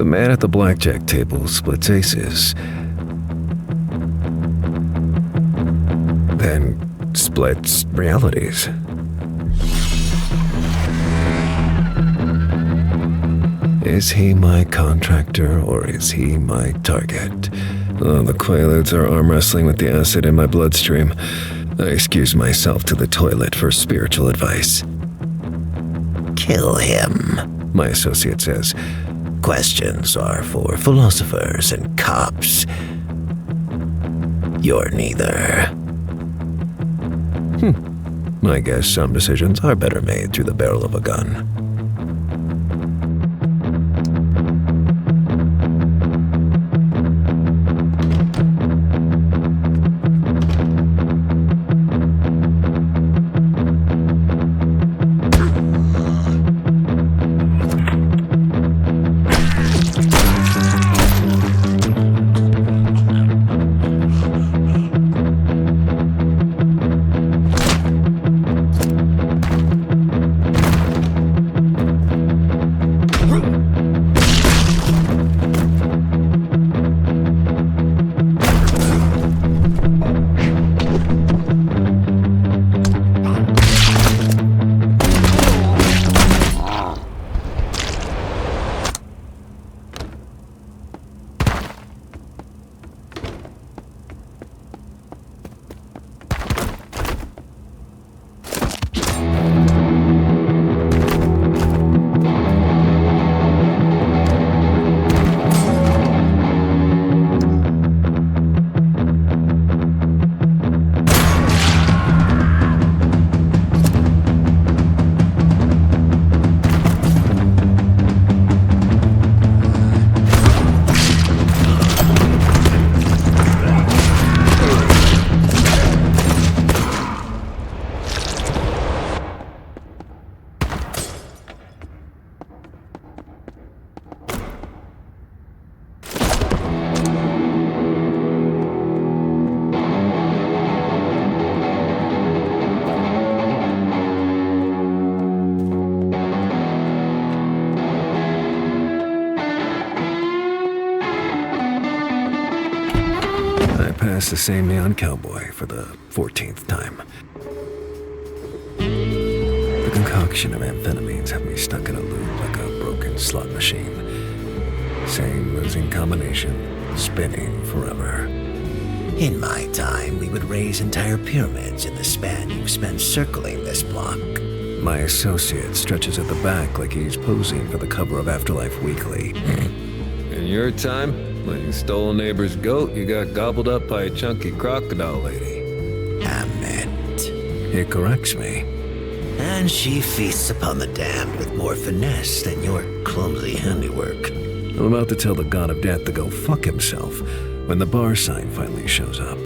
man at the blackjack table splits aces. Then splits realities. Is he my contractor or is he my target? Oh, the Quaaludes are arm wrestling with the acid in my bloodstream. I excuse myself to the toilet for spiritual advice. Kill him, my associate says. Questions are for philosophers and cops. You're neither. I guess some decisions are better made through the barrel of a gun. Pass the same neon cowboy for the 14th time. The concoction of amphetamines have me stuck in a loop like a broken slot machine. Same losing combination, spinning forever. In my time, we would raise entire pyramids in the span you've spent circling this block. My associate stretches at the back like he's posing for the cover of Afterlife Weekly. In your time? When you stole a neighbor's goat, you got gobbled up by a chunky crocodile lady. Amet. He corrects me. And she feasts upon the damned with more finesse than your clumsy handiwork. I'm about to tell the god of death to go fuck himself when the bar sign finally shows up.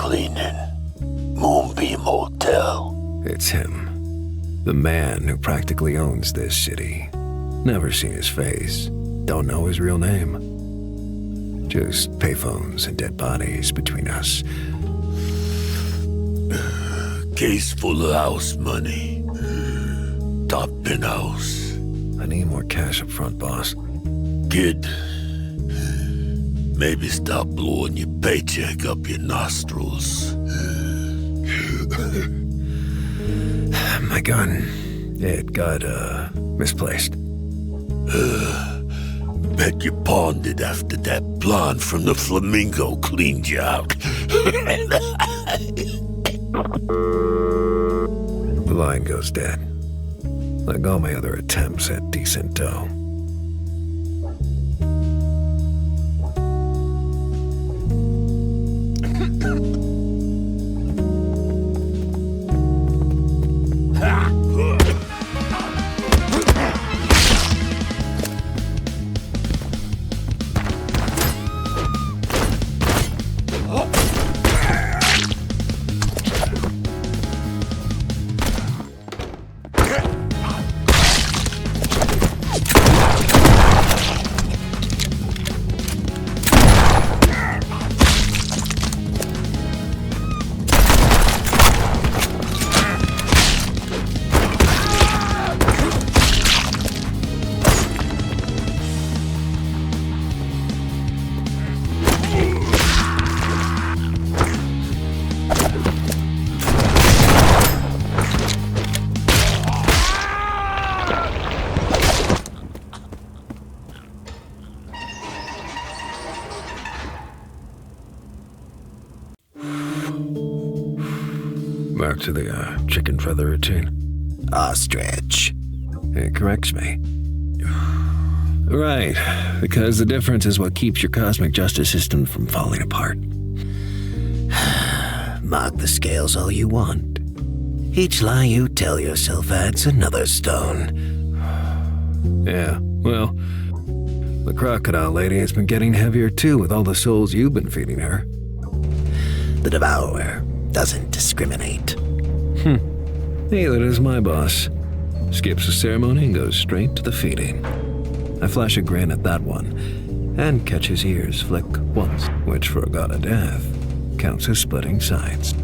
cleaning. Moonbeam Hotel. It's him. The man who practically owns this city. Never seen his face. Don't know his real name. Just payphones and dead bodies between us. Case full of house money. Top penthouse. I need more cash up front, boss. Kid, maybe stop blowing your paycheck up your nostrils. My gun. It got, misplaced. Bet you pawned it after that blonde from the Flamingo cleaned you out. The line goes dead. Like all my other attempts at decent dough. Back to the chicken feather routine. Ostrich. It corrects me. Right, because the difference is what keeps your cosmic justice system from falling apart. Mark the scales all you want. Each lie you tell yourself adds another stone. Yeah, well, the crocodile lady has been getting heavier too with all the souls you've been feeding her. The Devourer doesn't discriminate. Neither does my boss. Skips the ceremony and goes straight to the feeding. I flash a grin at that one, and catch his ears flick once, which for a god of death counts as splitting sides.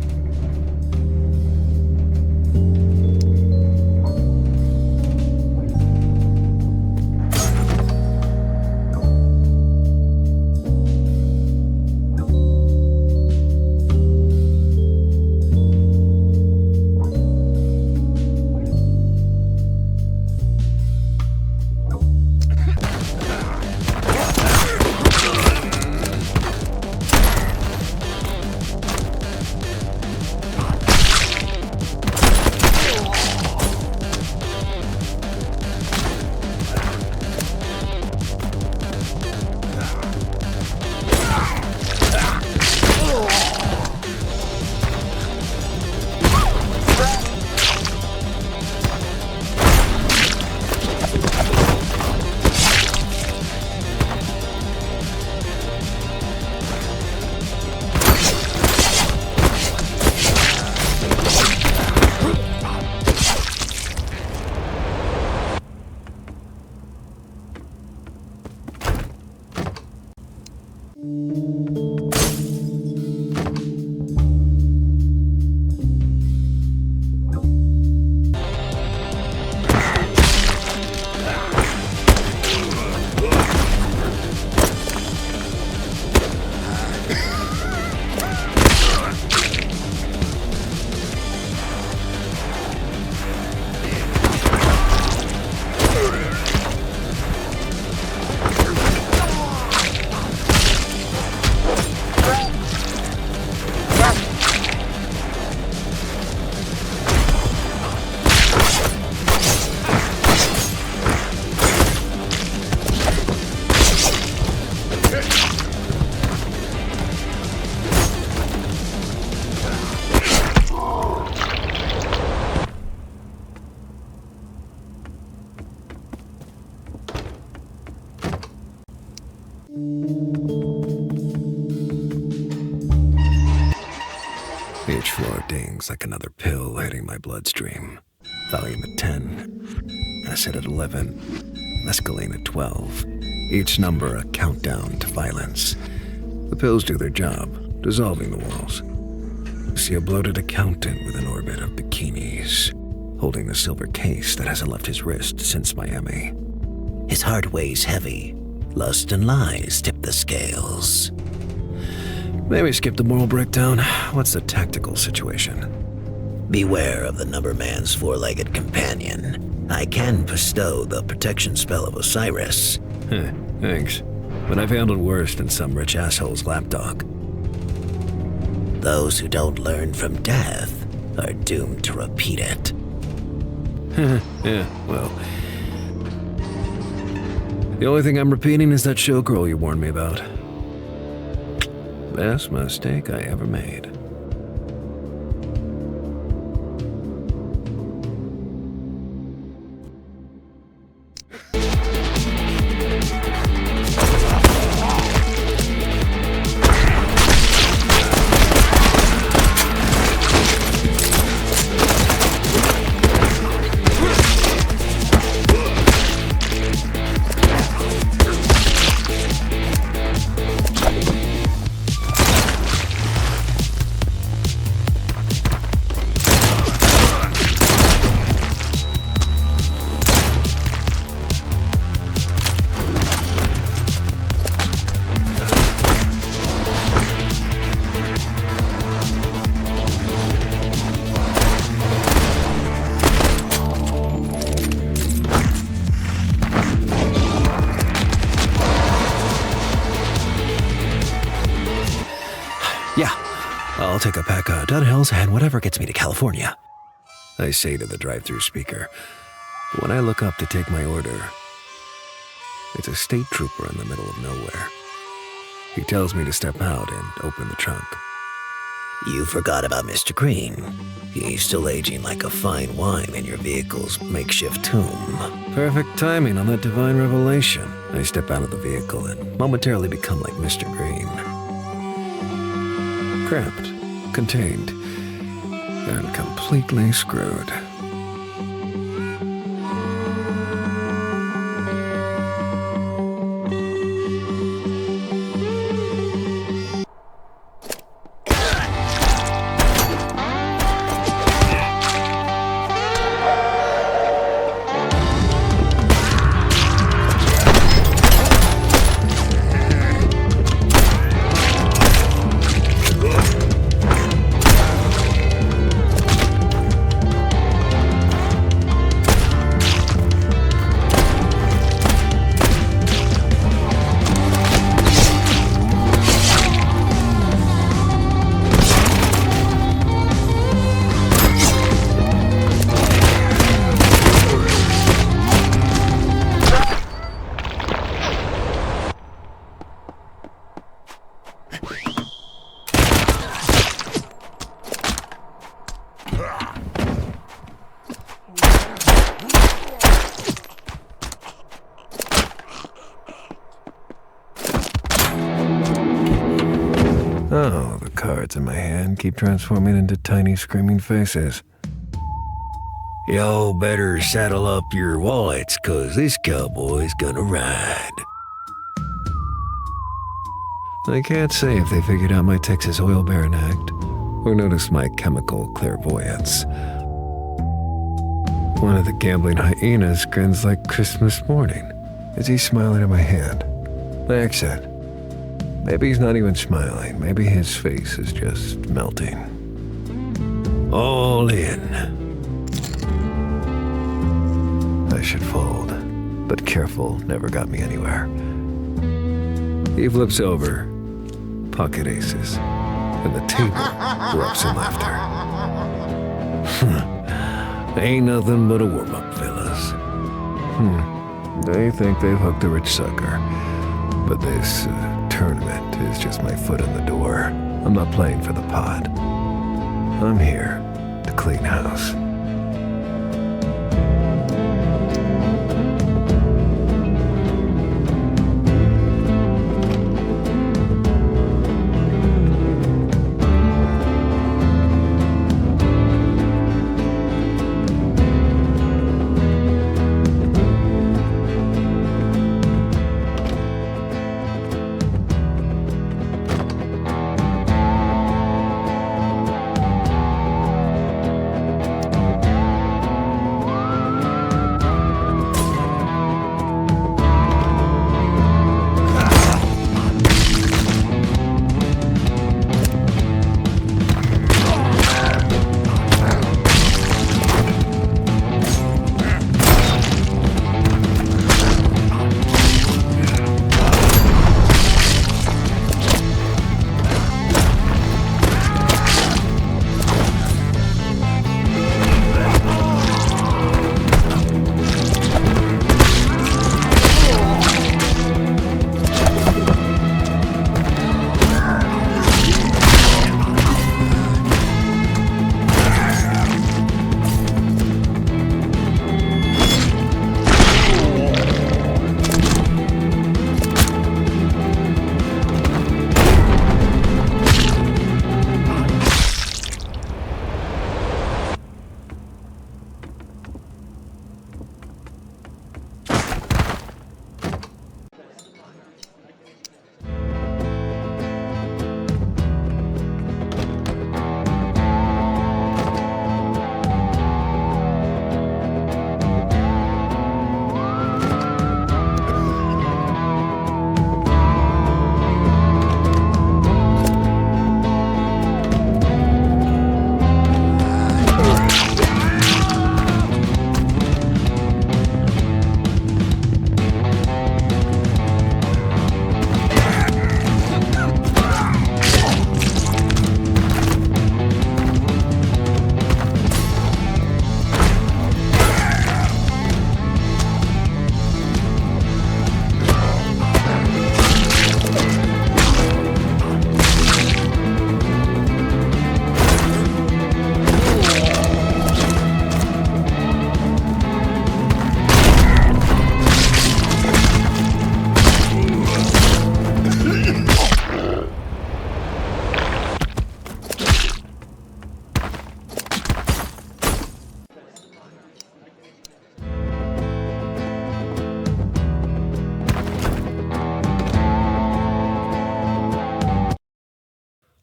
lungs like another pill hitting my bloodstream. Valium at 10, acid at 11, mescaline at 12. Each number a countdown to violence. The pills do their job, dissolving the walls. You see a bloated accountant with an orbit of bikinis, holding a silver case that hasn't left his wrist since Miami. His heart weighs heavy. Lust and lies tip the scales. Maybe skip the moral breakdown. What's the tactical situation? Beware of the number man's four-legged companion. I can bestow the protection spell of Osiris. Thanks. But I've handled worse than some rich asshole's lapdog. Those who don't learn from death are doomed to repeat it. Yeah, well. The only thing I'm repeating is that showgirl you warned me about. Best mistake I ever made. Yeah, I'll take a pack of Dunhills and whatever gets me to California. I say to the drive-through speaker. But when I look up to take my order, it's a state trooper in the middle of nowhere. He tells me to step out and open the trunk. You forgot about Mr. Green. He's still aging like a fine wine in your vehicle's makeshift tomb. Perfect timing on that divine revelation. I step out of the vehicle and momentarily become like Mr. Green. Cramped, contained, and completely screwed. Oh, the cards in my hand keep transforming into tiny screaming faces. Y'all better saddle up your wallets, 'cause this cowboy's gonna ride. I can't say if they figured out my Texas oil baron act or noticed my chemical clairvoyance. One of the gambling hyenas grins like Christmas morning as he's smiling at my hand. My accent. Maybe he's not even smiling. Maybe his face is just melting. All in. I should fold, but careful never got me anywhere. He flips over, pocket aces, and the table erupts in laughter. Ain't nothing but a warm-up, fellas. They think they've hooked a rich sucker, but this tournament is just my foot in the door. I'm not playing for the pot. I'm here to clean house.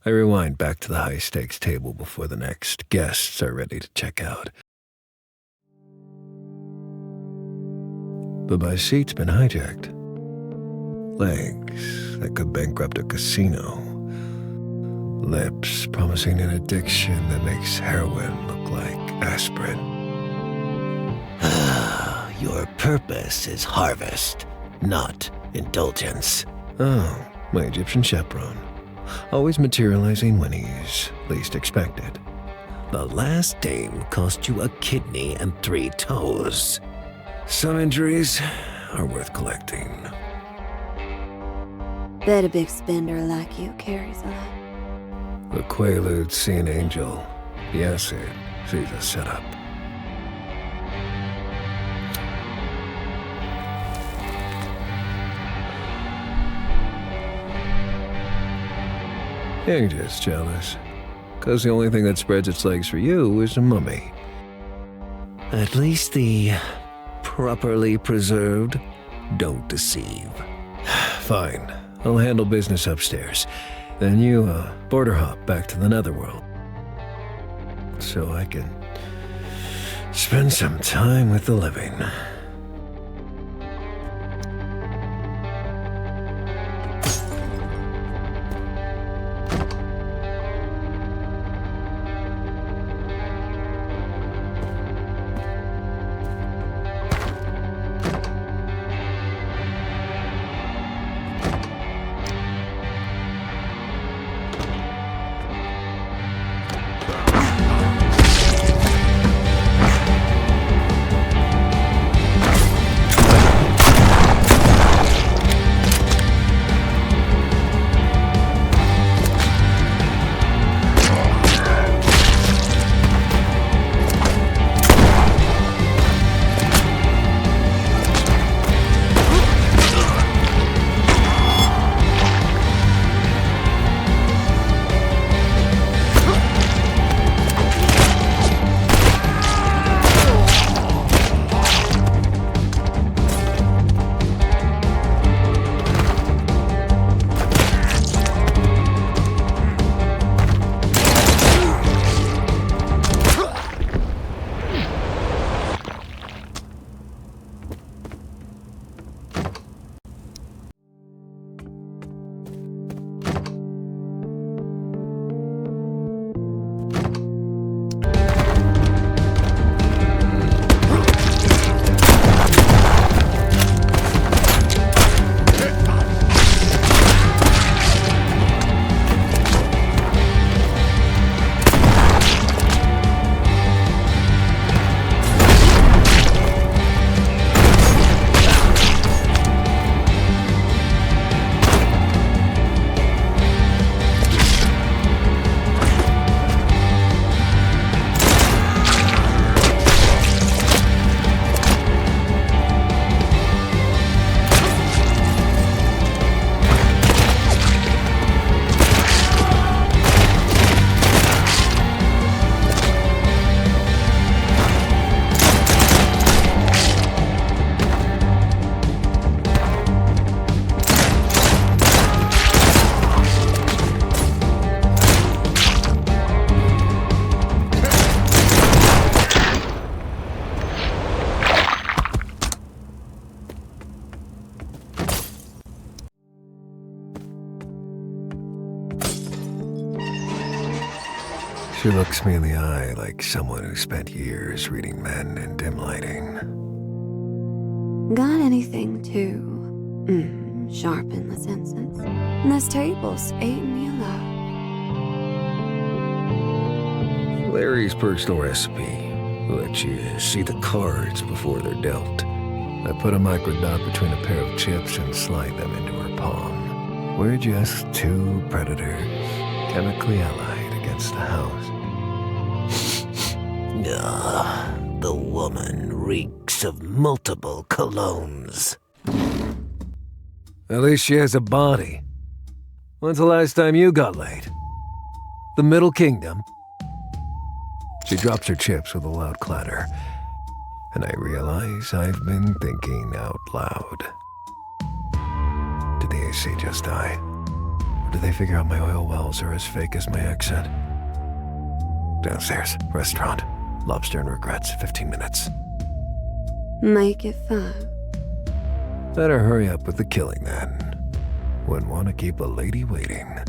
I rewind back to the high-stakes table before the next guests are ready to check out. But my seat's been hijacked. Legs that could bankrupt a casino. Lips promising an addiction that makes heroin look like aspirin. Your purpose is harvest, not indulgence. Oh, my Egyptian chaperone. Always materializing when he's least expected. The last dame cost you a kidney and 3 toes. Some injuries are worth collecting. Bet a big spender like you carries a lot. The Quaaludes see an angel. The acid sees a setup. You're just jealous. 'Cause the only thing that spreads its legs for you is a mummy. At least the properly preserved don't deceive. Fine. I'll handle business upstairs. Then you, border hop back to the netherworld. So I can spend some time with the living. She looks me in the eye like someone who spent years reading men in dim lighting. Got anything to sharpen the senses? This table's eating me alive. Larry's personal recipe lets you see the cards before they're dealt. I put a microdot between a pair of chips and slide them into her palm. We're just two predators, chemically allied against the house. The woman reeks of multiple colognes. At least she has a body. When's the last time you got laid? The Middle Kingdom? She drops her chips with a loud clatter, and I realize I've been thinking out loud. Did the AC just die? Or Do they figure out my oil wells are as fake as my accent? Downstairs, restaurant. Lobster and regrets, 15 minutes. Make it 5. Better hurry up with the killing then. Wouldn't want to keep a lady waiting.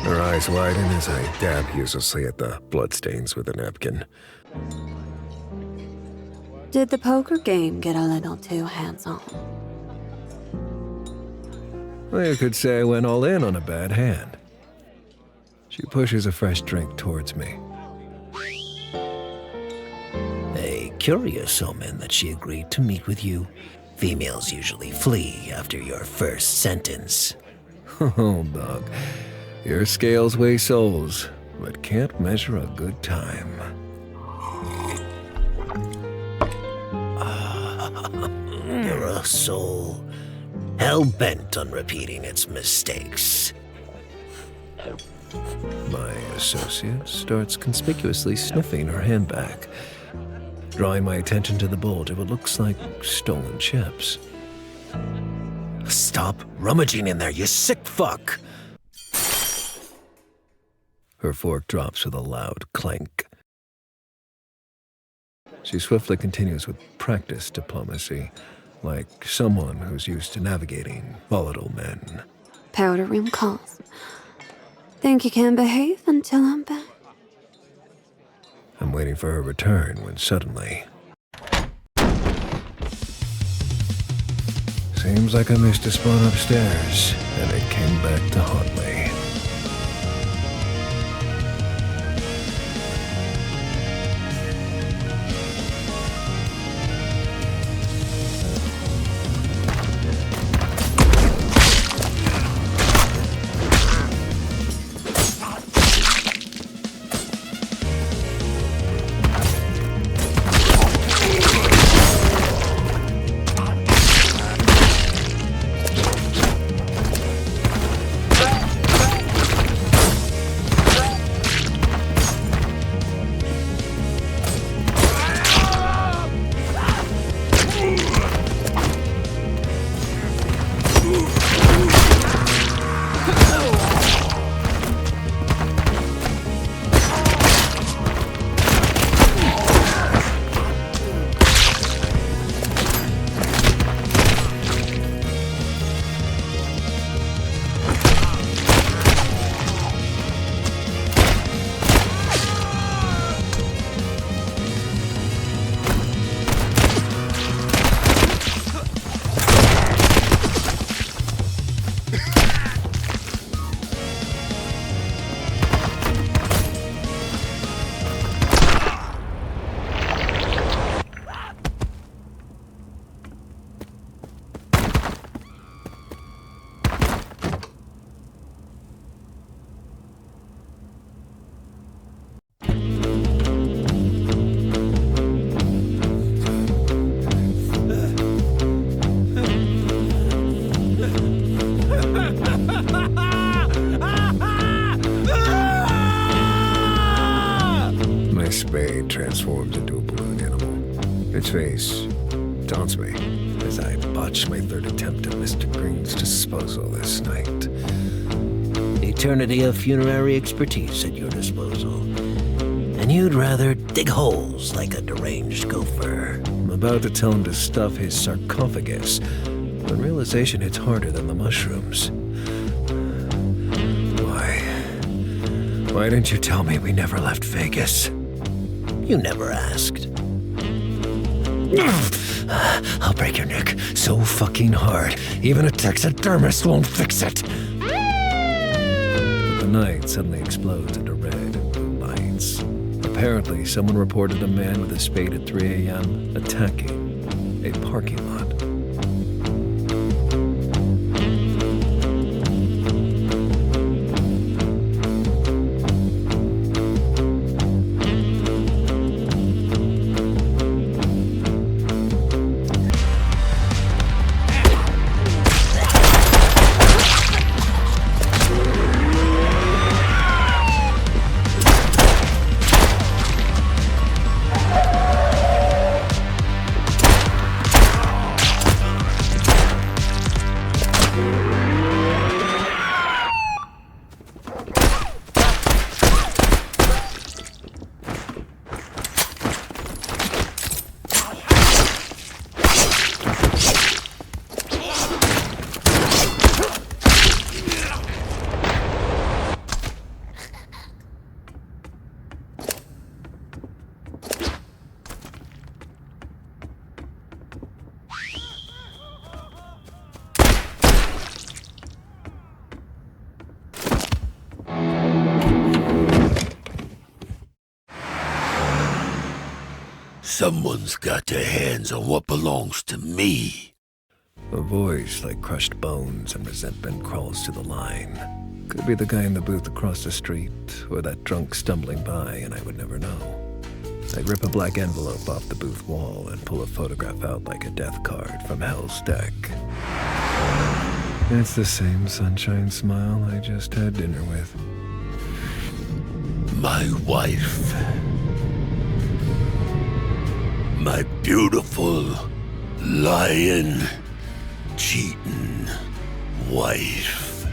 Her eyes widen as I dab uselessly at the bloodstains with a napkin. Did the poker game get a little too hands-on? Well, you could say I went all in on a bad hand. She pushes a fresh drink towards me. A curious omen that she agreed to meet with you. Females usually flee after your first sentence. Oh, dog. Your scales weigh souls, but can't measure a good time. You're a soul hell-bent on repeating its mistakes. My associate starts conspicuously sniffing her handbag, drawing my attention to the bulge of what looks like stolen chips. Stop rummaging in there, you sick fuck! Her fork drops with a loud clank. She swiftly continues with practiced diplomacy, like someone who's used to navigating volatile men. Powder room calls. Think you can behave until I'm back? I'm waiting for her return when suddenly... Seems like I missed a spot upstairs, and it came back to haunt me. Transforms into a balloon animal. Its face taunts me as I botch my third attempt at Mr. Green's disposal this night. Eternity of funerary expertise at your disposal. and you'd rather dig holes like a deranged gopher. I'm about to tell him to stuff his sarcophagus, when realization hits harder than the mushrooms. Why didn't you tell me we never left Vegas? You never asked. I'll break your neck so fucking hard, even a taxidermist won't fix it. But the night suddenly explodes into red and blue lights. Apparently, someone reported a man with a spade at 3 a.m. attacking a parking lot. Someone's got their hands on what belongs to me. A voice like crushed bones and resentment crawls to the line. Could be the guy in the booth across the street, or that drunk stumbling by, and I would never know. I'd rip a black envelope off the booth wall and pull a photograph out like a death card from Hell's Deck. It's the same sunshine smile I just had dinner with. My wife. My beautiful, lying, cheating wife.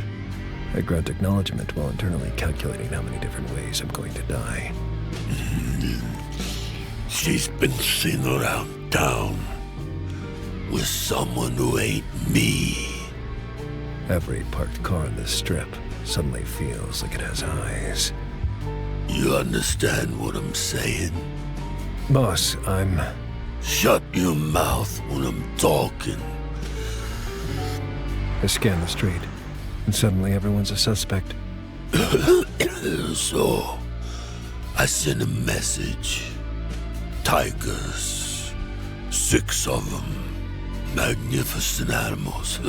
I grunt acknowledgement while internally calculating how many different ways I'm going to die. She's been seen around town with someone who ain't me. Every parked car on this strip suddenly feels like it has eyes. You understand what I'm saying? Boss, I'm... Shut your mouth when I'm talking. I scan the street, and suddenly everyone's a suspect. So, I sent a message. Tigers. 6 of them. Magnificent animals.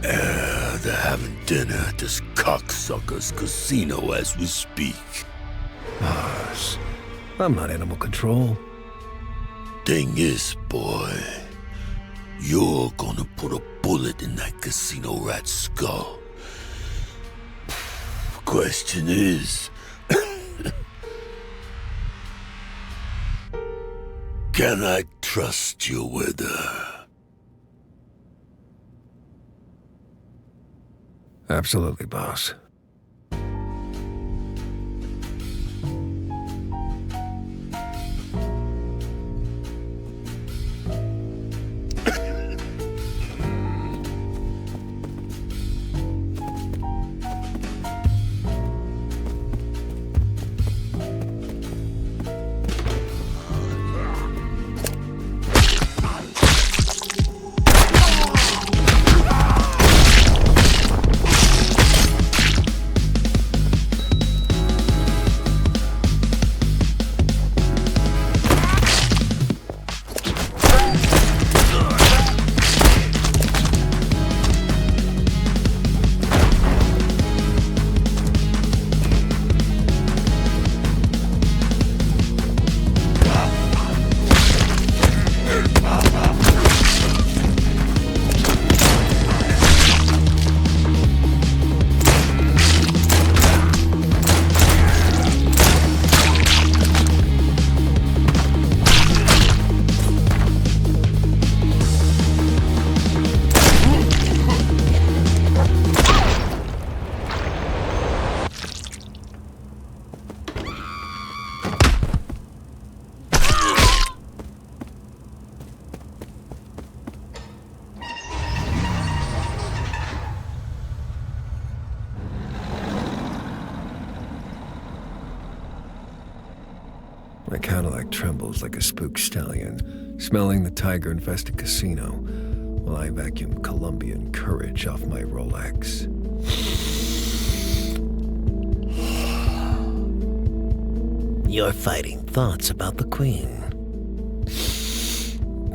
They're having dinner at this cocksucker's casino as we speak. Boss, I'm not animal control. Thing is, boy, you're gonna put a bullet in that casino rat's skull. Question is, can I trust you with her? Absolutely, boss. My Cadillac trembles like a spooked stallion, smelling the tiger-infested casino, while I vacuum Colombian courage off my Rolex. You're fighting thoughts about the Queen.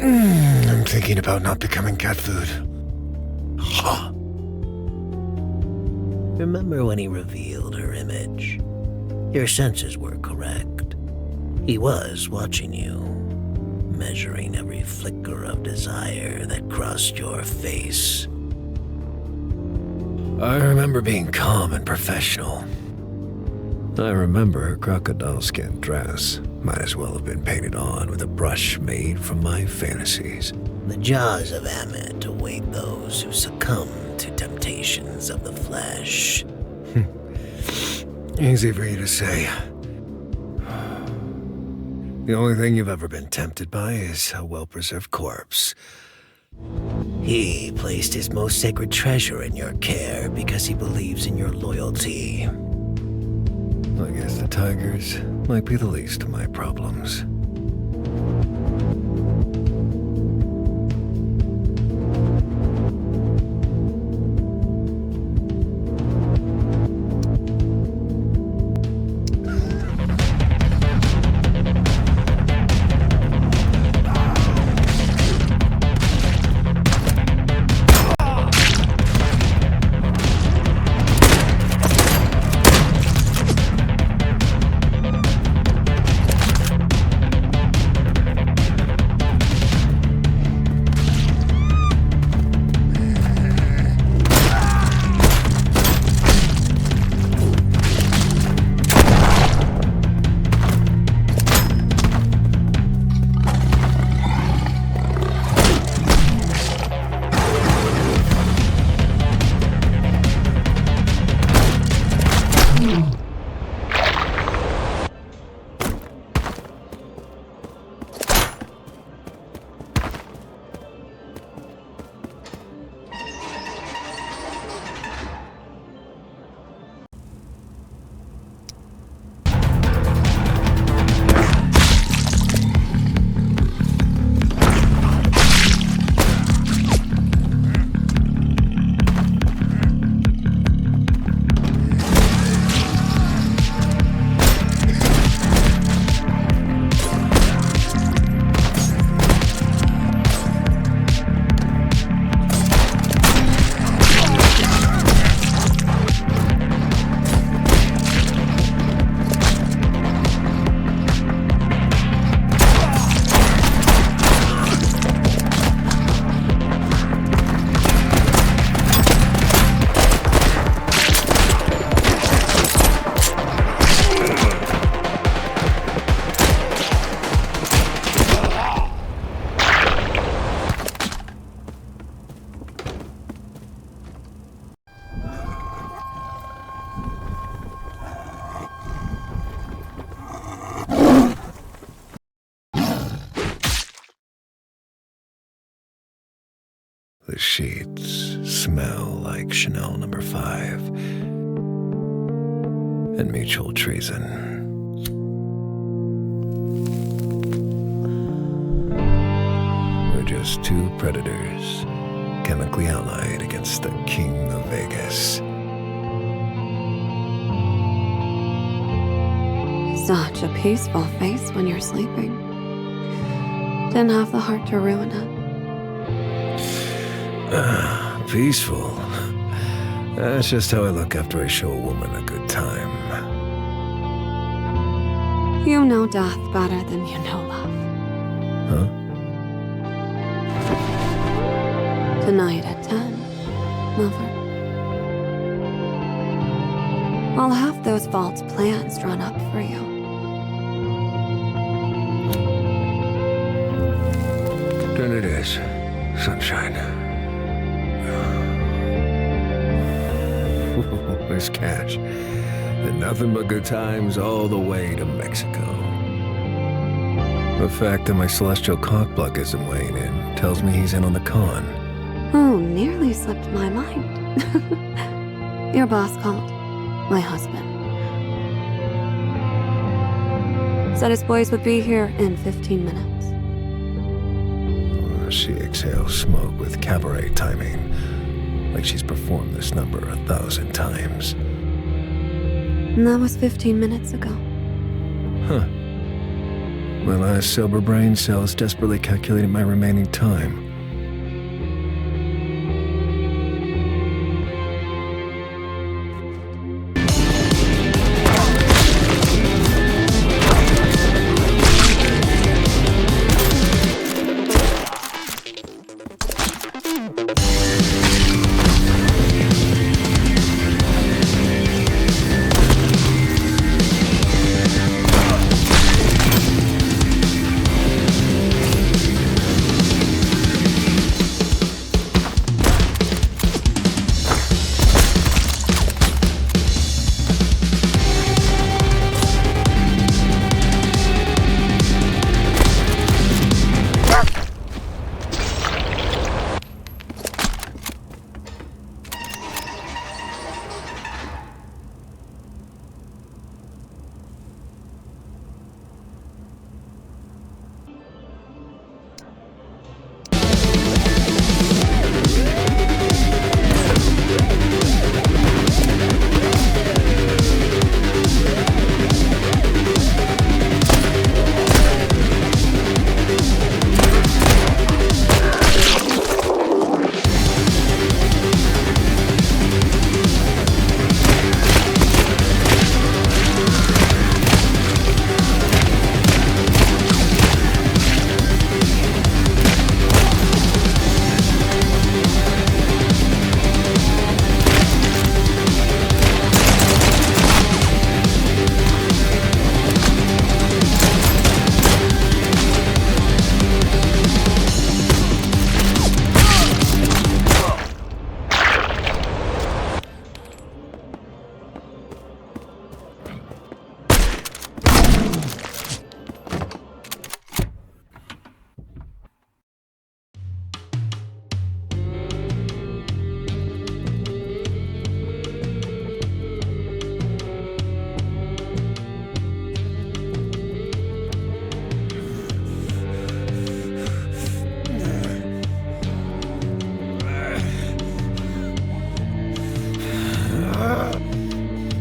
I'm thinking about not becoming cat food. Huh. Remember when he revealed her image? Your senses were correct. He was watching you, measuring every flicker of desire that crossed your face. I remember being calm and professional. I remember her crocodile skin dress might as well have been painted on with a brush made from my fantasies. The jaws of Ammit await those who succumb to temptations of the flesh. Easy for you to say. The only thing you've ever been tempted by is a well-preserved corpse. He placed his most sacred treasure in your care because he believes in your loyalty. I guess the tigers might be the least of my problems. The sheets smell like Chanel No. 5 and mutual treason. We're just two predators, chemically allied against the King of Vegas. Such a peaceful face when you're sleeping. Didn't have the heart to ruin it. Peaceful. That's just how I look after I show a woman a good time. You know death better than you know love. Huh? Tonight at 10, lover. I'll have those vault plans drawn up for you. Then it is, sunshine. There's cash, and nothing but good times all the way to Mexico. The fact that my celestial cockblock isn't weighing in tells me he's in on the con. Oh, nearly slipped my mind. Your boss called. My husband. Said his boys would be here in 15 minutes. She exhales smoke with cabaret timing, like she's performed this number 1,000 times. And that was 15 minutes ago. Huh. My last sober brain cells desperately calculated my remaining time.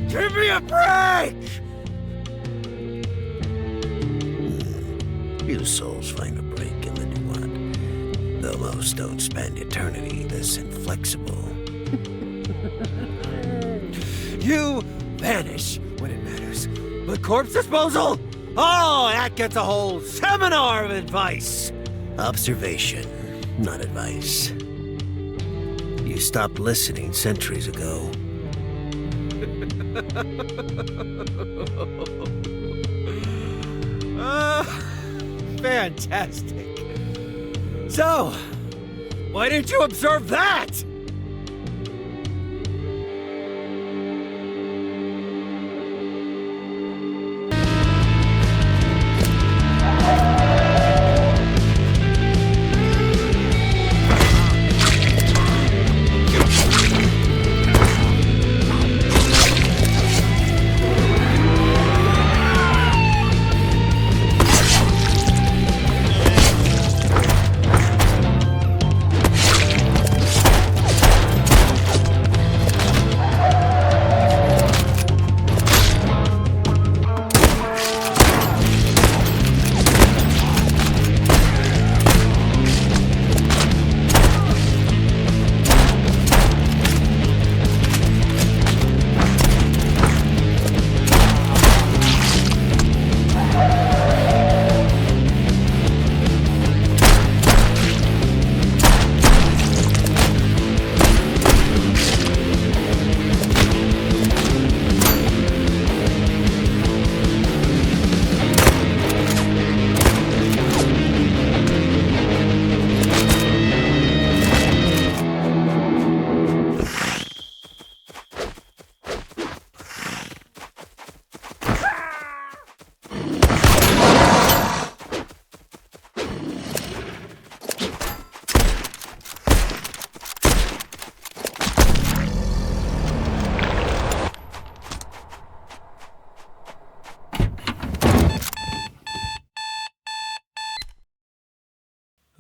Give me a break! You souls find a break and then do what? Though most don't spend eternity this inflexible. You vanish when it matters. But corpse disposal? Oh, that gets a whole seminar of advice. Observation, not advice. You stopped listening centuries ago. Fantastic. So, why didn't you observe that?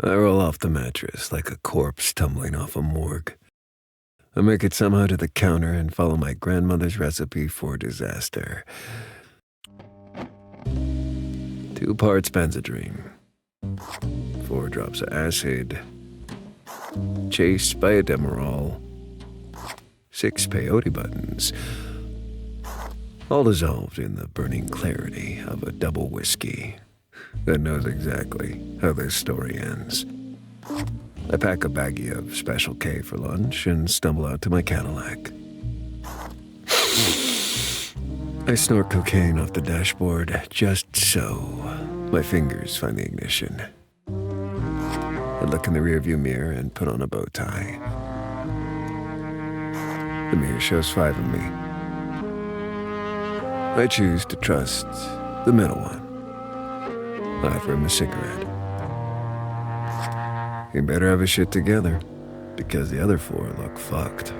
I roll off the mattress like a corpse tumbling off a morgue. I make it somehow to the counter and follow my grandmother's recipe for disaster. 2 parts Benzedrine, 4 drops of acid, chased by a Demerol, 6 peyote buttons, all dissolved in the burning clarity of a double whiskey that knows exactly how this story ends. I pack a baggie of Special K for lunch and stumble out to my Cadillac. I snort cocaine off the dashboard just so my fingers find the ignition. I look in the rearview mirror and put on a bow tie. The mirror shows 5 of me. I choose to trust the middle one. I offer him a cigarette. He better have his shit together, because the other 4 look fucked.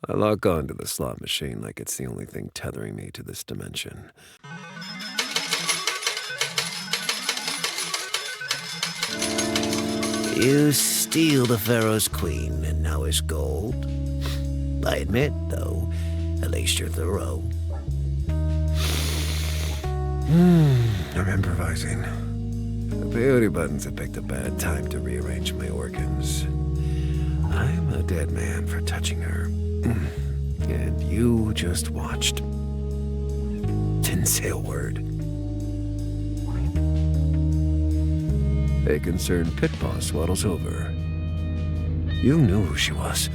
I log on to the slot machine like it's the only thing tethering me to this dimension. You steal the Pharaoh's queen and now his gold. I admit, though, at least you're thorough. I'm improvising. The peyote buttons have picked a bad time to rearrange my organs. I'm a dead man for touching her. And you just watched. Didn't say a word. A concerned pit boss waddles over. You knew who she was.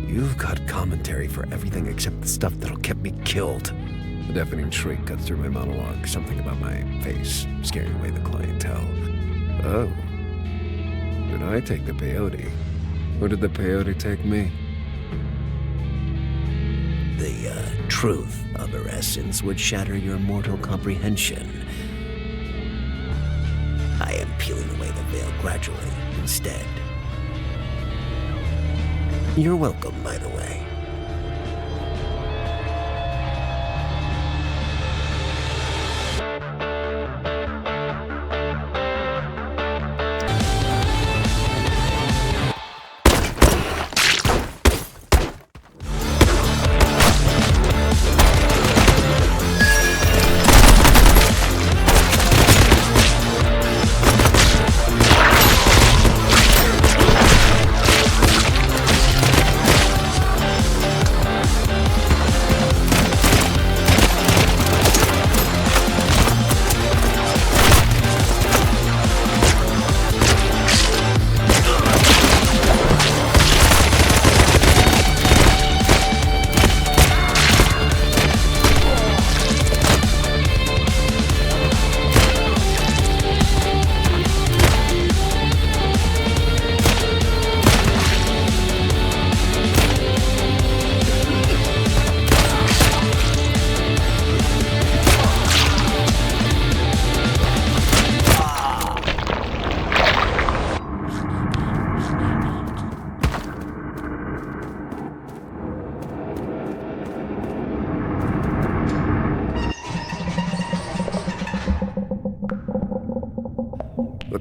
You've got commentary for everything except the stuff that'll get me killed. A deafening shriek cuts through my monologue, something about my face, scaring away the clientele. Oh. Did I take the peyote? Or did the peyote take me? The truth of her essence would shatter your mortal comprehension. I am peeling away the veil gradually instead. You're welcome, by the way.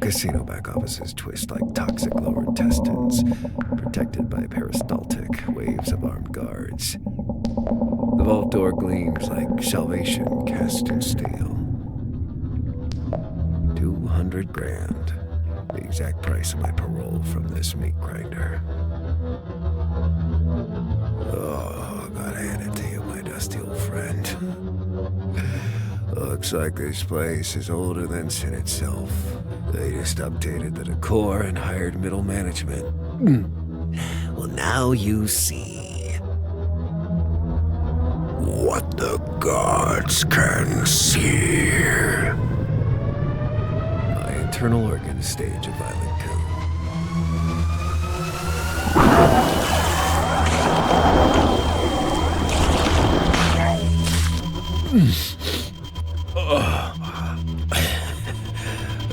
casino back offices twist like toxic lower intestines, protected by peristaltic waves of armed guards. The vault door gleams like salvation cast in steel. 200 grand, the exact price of my parole from this meat grinder. Oh, gotta hand it to you, my dusty old friend. Looks like this place is older than sin itself. They just updated the decor and hired middle management. Well, now you see what the gods can see. My internal organs stage a violent coup.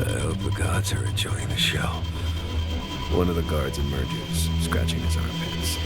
I hope the gods are enjoying the show. One of the guards emerges, scratching his armpits.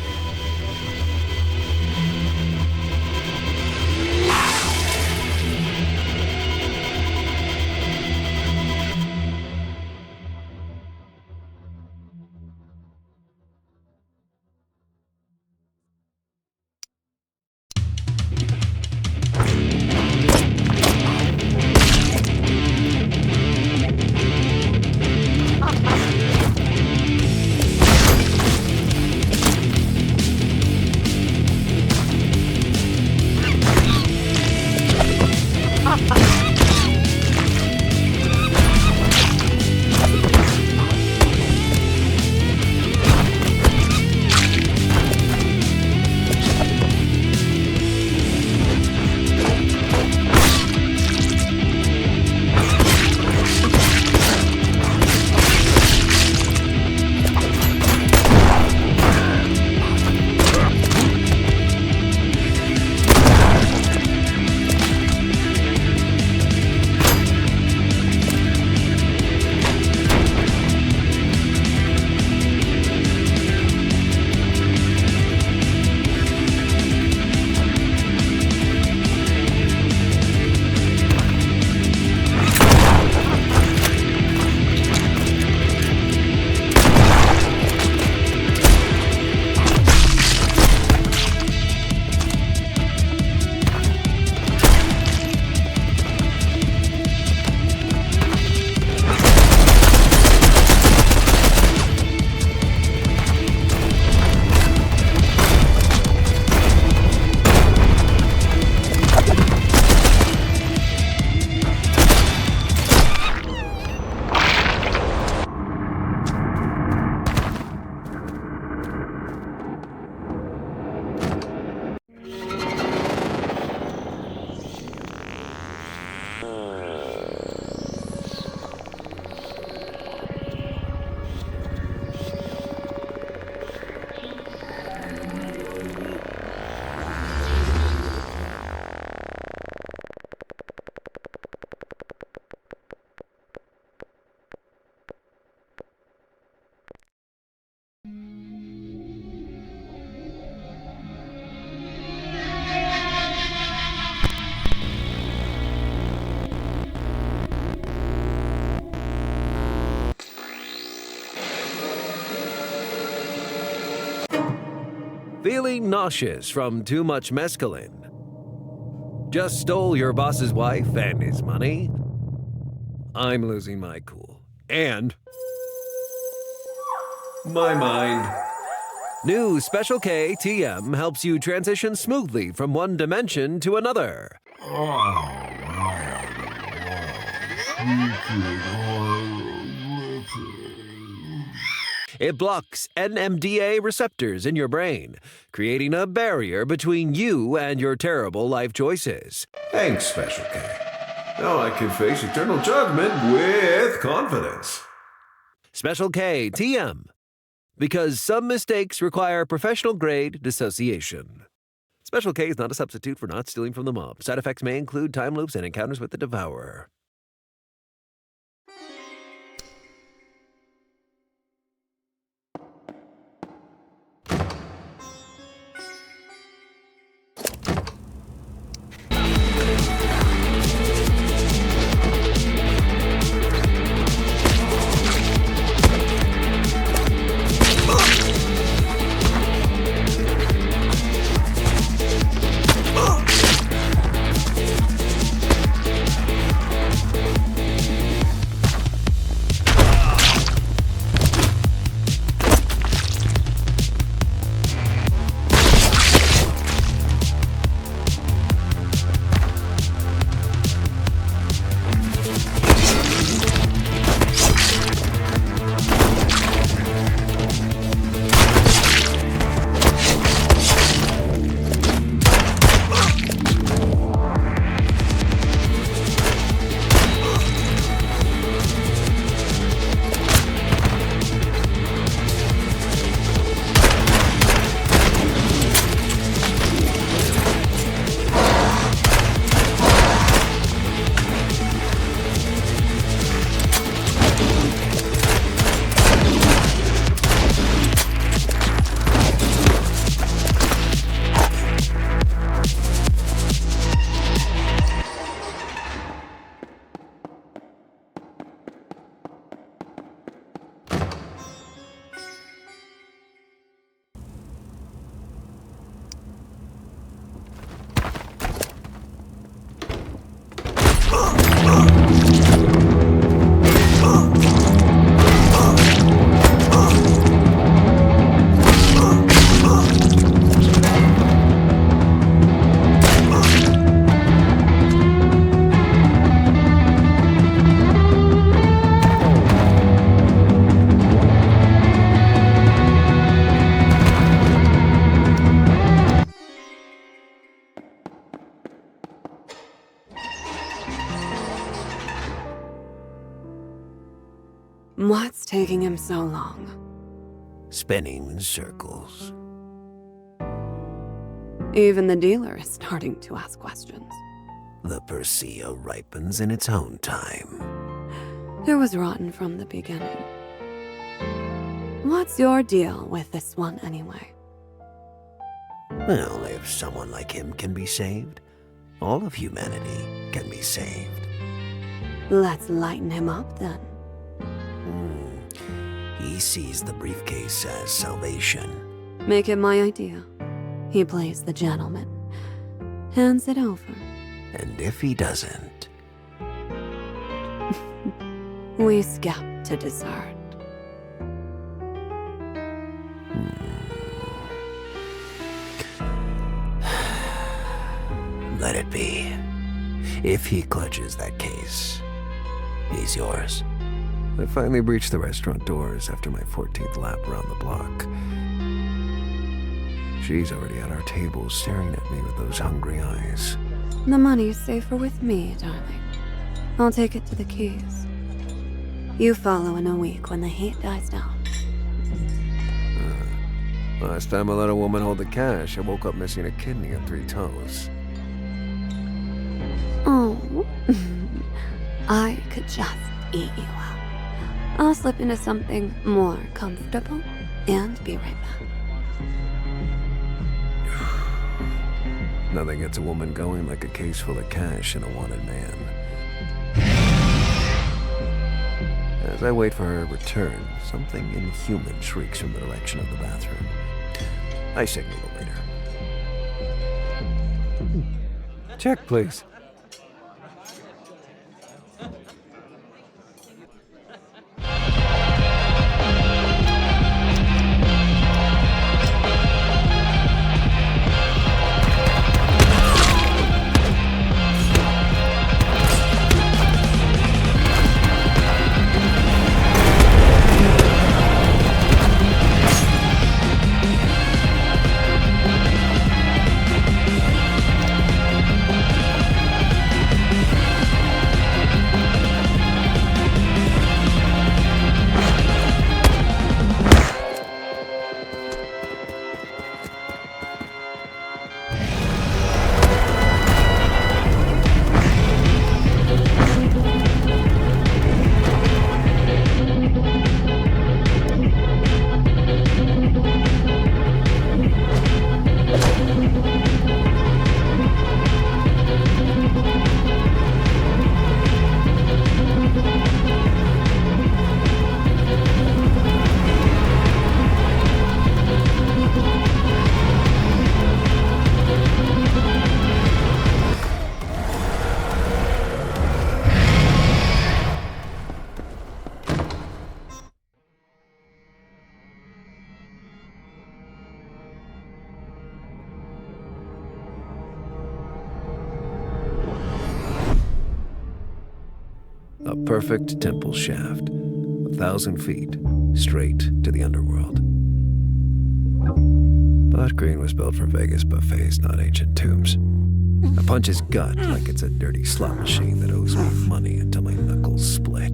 Feeling nauseous from too much mescaline? Just stole your boss's wife and his money? I'm losing my cool. And my mind. New Special K TM helps you transition smoothly from one dimension to another. It blocks NMDA receptors in your brain, creating a barrier between you and your terrible life choices. Thanks, Special K. Now I can face eternal judgment with confidence. Special K TM. Because some mistakes require professional-grade dissociation. Special K is not a substitute for not stealing from the mob. Side effects may include time loops and encounters with the devourer. What's taking him so long? Spinning in circles. Even the dealer is starting to ask questions. The Persea ripens in its own time. It was rotten from the beginning. What's your deal with this one anyway? Well, if someone like him can be saved, all of humanity can be saved. Let's lighten him up then. He sees the briefcase as salvation. Make it my idea. He plays the gentleman. Hands it over. And if he doesn't, We skip to dessert. let it be. If he clutches that case, he's yours. I finally breached the restaurant doors after my 14th lap around the block. She's already at our table staring at me with those hungry eyes. The money's safer with me, darling. I'll take it to the keys. You follow in a week when the heat dies down. Last time I let a woman hold the cash, I woke up missing a kidney and 3 toes. Oh, I could just eat you out. I'll slip into something more comfortable and be right back. Nothing gets a woman going like a case full of cash and a wanted man. As I wait for her return, something inhuman shrieks from the direction of the bathroom. I signal the waiter. Check, please. A perfect temple shaft, 1,000 feet, straight to the underworld. But Green was built for Vegas buffets, not ancient tombs. I punch his gut like it's a dirty slot machine that owes me money until my knuckles split.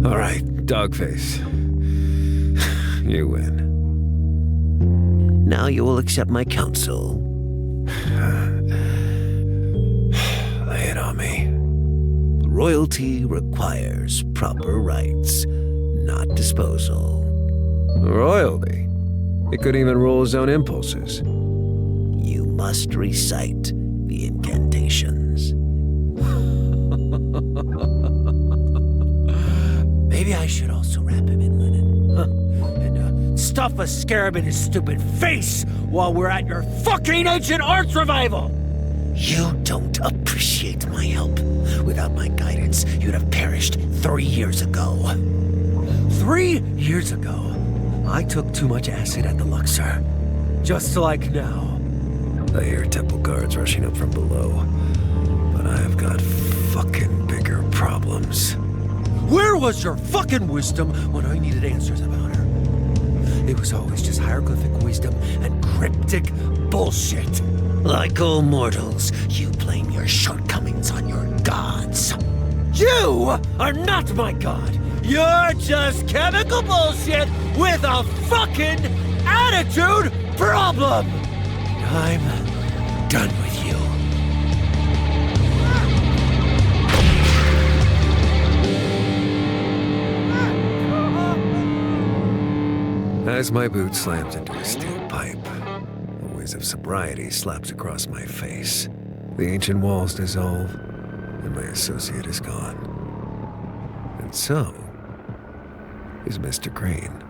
All right, Dogface. You win. Now you will accept my counsel. Lay it on me. Royalty requires proper rights, not disposal. Royalty? It could even rule his own impulses. You must recite the incantations. Maybe I should also wrap him in linen. And stuff a scarab in his stupid face while we're at your fucking ancient arts revival! You don't appreciate my help. Without my guidance, you'd have perished 3 years ago. 3 years ago, I took too much acid at the Luxor. Just like now. I hear temple guards rushing up from below, but I've got fucking bigger problems. Where was your fucking wisdom when I needed answers about her? It was always just hieroglyphic wisdom and cryptic bullshit. Like all mortals, you blame your shortcomings on your gods. You are not my god. You're just chemical bullshit with a fucking attitude problem. I'm done with you. As my boot slams into a steel pipe, a whiz of sobriety slaps across my face. The ancient walls dissolve, and my associate is gone. And so is Mr. Green.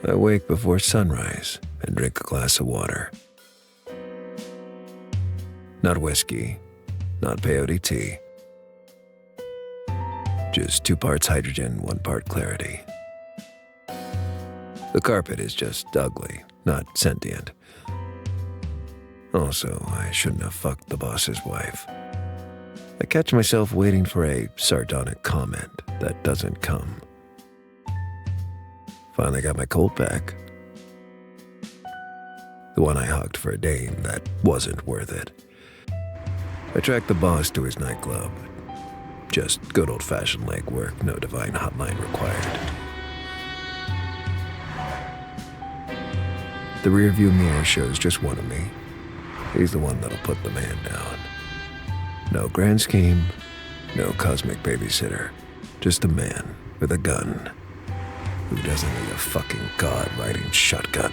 I wake before sunrise and drink a glass of water. Not whiskey, not peyote tea. Just 2 parts hydrogen, 1 part clarity. The carpet is just ugly, not sentient. Also, I shouldn't have fucked the boss's wife. I catch myself waiting for a sardonic comment that doesn't come. Finally got my Colt back. The one I hugged for a dame that wasn't worth it. I tracked the boss to his nightclub. Just good old-fashioned legwork, no divine hotline required. The rearview mirror shows just one of me. He's the one that'll put the man down. No grand scheme, no cosmic babysitter. Just a man with a gun who doesn't need a fucking god riding shotgun.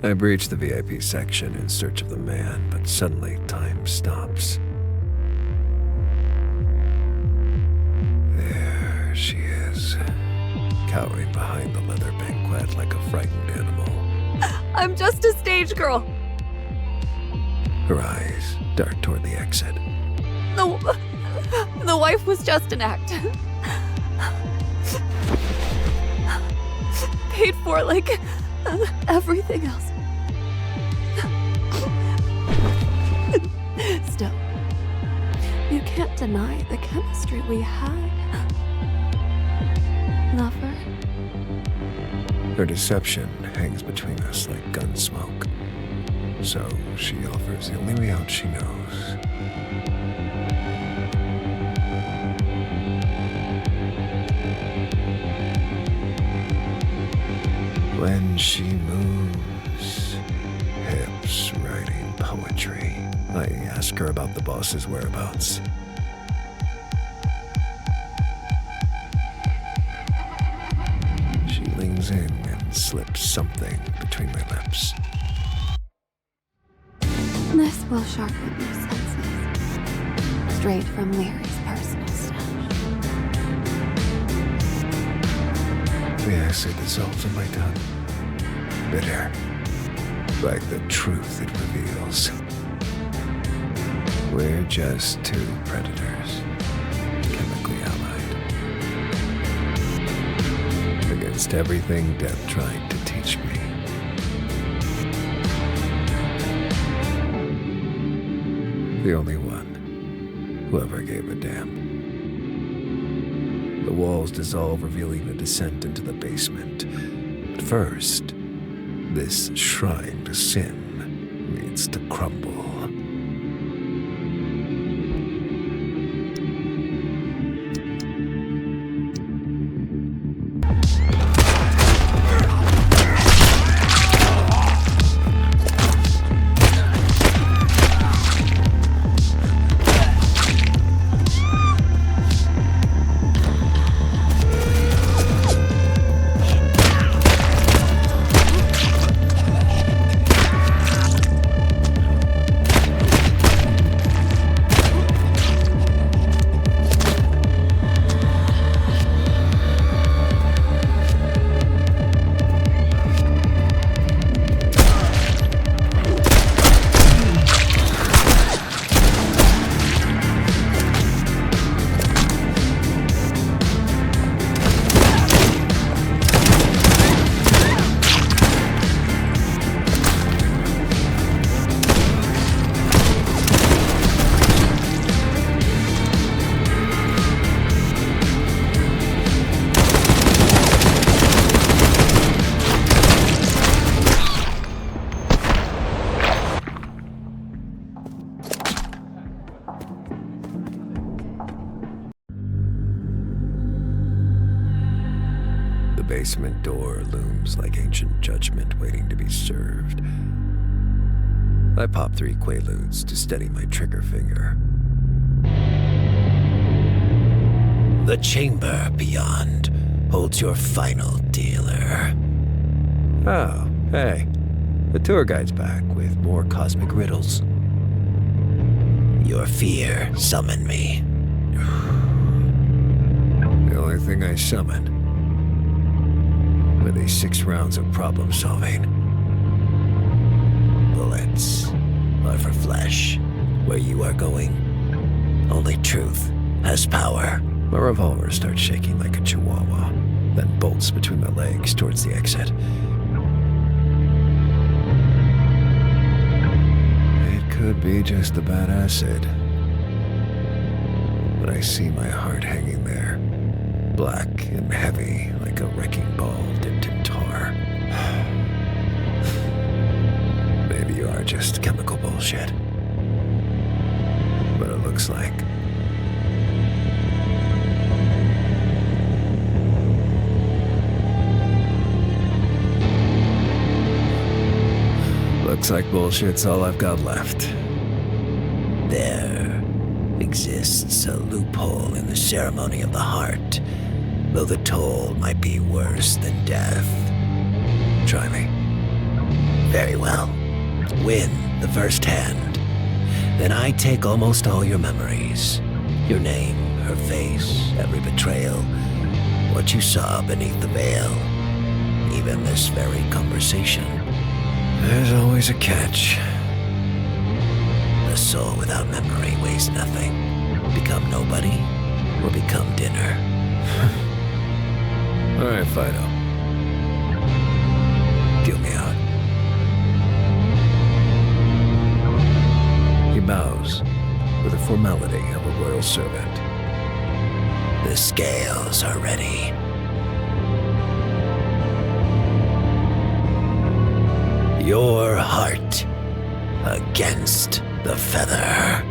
I breach the VIP section in search of the man, but suddenly time stops. There she is, cowering behind the leather banquette like a frightened animal. I'm just a stage girl. Her eyes dart toward the exit. The wife was just an act. Paid for like everything else. Still, you can't deny the chemistry we had. Lover? Her deception hangs between us like gun smoke. So she offers the only way out she knows. When she moves, hips writing poetry. I ask her about the boss's whereabouts. She leans in and slips something between my lips. This will sharpen your senses. Straight from Leary's personal stash. The acid dissolves in my tongue. Bitter, like the truth it reveals. We're just two predators, chemically allied. Against everything death tried to teach me. The only one who ever gave a damn. The walls dissolve, revealing a descent into the basement. But first, this shrine to sin needs to crumble. Basement door looms like ancient judgment waiting to be served. I pop 3 quaaludes to steady my trigger finger. The chamber beyond holds your final dealer. Oh, hey. The tour guide's back with more cosmic riddles. Your fear summoned me. The only thing I summoned were these 6 rounds of problem solving. Bullets are for flesh. Where you are going, only truth has power. My revolver starts shaking like a chihuahua, then bolts between my legs towards the exit. It could be just the bad acid. But I see my heart hanging there, black and heavy like a wrecking ball dipped in tar. Maybe you are just chemical bullshit. But it looks like. Looks like bullshit's all I've got left. There exists a loophole in the ceremony of the heart, though the toll might be worse than death. Try me. Very well. Win the first hand. Then I take almost all your memories. Your name, her face, every betrayal, what you saw beneath the veil, even this very conversation. There's always a catch. A soul without memory weighs nothing. Become nobody, or become dinner. All right, Fido. Deal me out. He bows with the formality of a royal servant. The scales are ready. Your heart against the feather.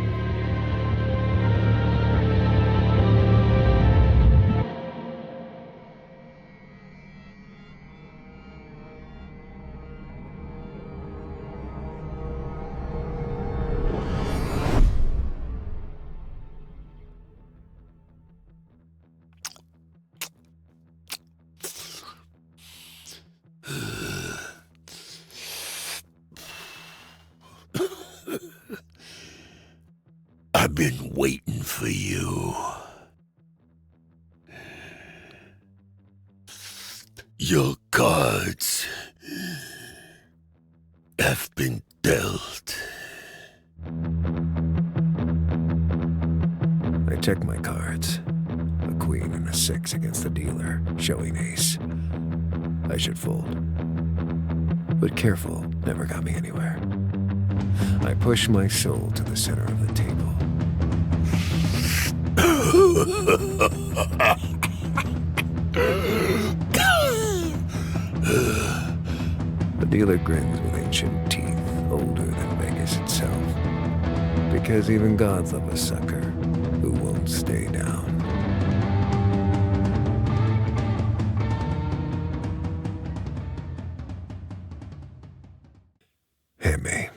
I've been waiting for you. Your cards have been dealt. I check my cards. A queen and a 6 against the dealer, showing ace. I should fold. But careful never got me anywhere. I push my soul to the center of the table. The dealer grins with ancient teeth, older than Vegas itself. Because even gods love a sucker who won't stay down. Hit me.